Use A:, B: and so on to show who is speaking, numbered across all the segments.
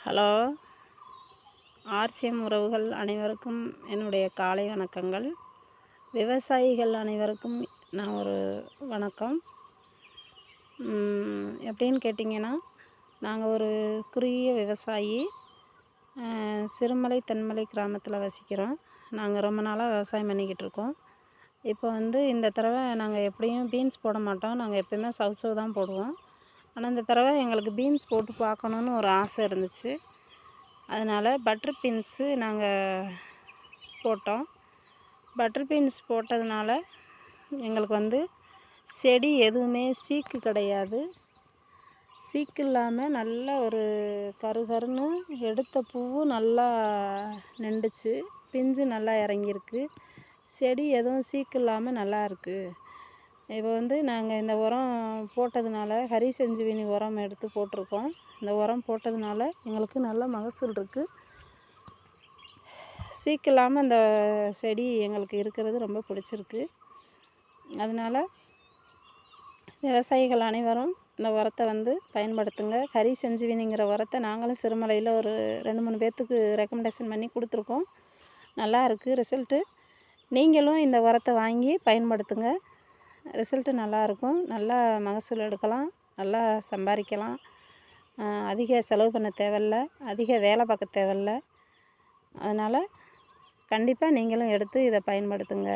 A: Hello, RCM உறவுகள் அனைவருக்கும் என்னுடைய காலை வணக்கங்கள். விவசாயிகள் அனைவருக்கும் நான் ஒரு வணக்கம். எப்படின்னு கேட்டிங்கன்னா, நாங்கள் ஒரு குறுகிய விவசாயி. சிறுமலை தென்மலை கிராமத்தில் வசிக்கிறோம். நாங்கள் ரொம்ப நாளாக விவசாயம் பண்ணிக்கிட்டு இருக்கோம். இப்போ இந்த தடவை நாங்கள் எப்படியும் பீன்ஸ் போட மாட்டோம். நாங்கள் எப்பயுமே சவுசவு தான் போடுவோம். ஆனால் இந்த தடவை எங்களுக்கு பீன்ஸ் போட்டு பார்க்கணுன்னு ஒரு ஆசை இருந்துச்சு. அதனால் பட்டர் பீன்ஸு நாங்கள் போட்டோம். பட்டர் பீன்ஸ் போட்டதுனால எங்களுக்கு செடி எதுவுமே சீக்கு கிடையாது. சீக்கு இல்லாமல் நல்ல ஒரு கருகருன்னு எடுத்த பூவும் நல்லா நின்றுச்சு. பிஞ்சு நல்லா இறங்கியிருக்கு. செடி எதுவும் சீக்கு இல்லாமல் நல்லா இருக்குது. இப்போ நாங்கள் இந்த உரம் போட்டதுனால ஹரி சஞ்சீவினி உரம் எடுத்து போட்டிருக்கோம். இந்த உரம் போட்டதுனால எங்களுக்கு நல்ல மகசூல் இருக்குது. சீக்கு இல்லாமல் இந்த செடி எங்களுக்கு இருக்கிறது ரொம்ப பிடிச்சிருக்கு. அதனால் விவசாயிகள் அனைவரும் இந்த உரத்தை பயன்படுத்துங்க. ஹரி சஞ்சீவினிங்கிற உரத்தை நாங்களும் சிறுமலையில் ஒரு 2-3 பேர்த்துக்கு ரெக்கமெண்டேஷன் பண்ணி கொடுத்துருக்கோம். நல்லா இருக்குது ரிசல்ட்டு. நீங்களும் இந்த உரத்தை வாங்கி பயன்படுத்துங்க. ரிசல்ட்டு நல்லாயிருக்கும். நல்லா மகசூல் எடுக்கலாம், நல்லா சம்பாதிக்கலாம். அதிக செலவு பண்ண தேவையில்ல, அதிக வேலை பார்க்க தேவையில்ல. அதனால் கண்டிப்பாக நீங்களும் எடுத்து இதை பயன்படுத்துங்க.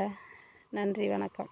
A: நன்றி, வணக்கம்.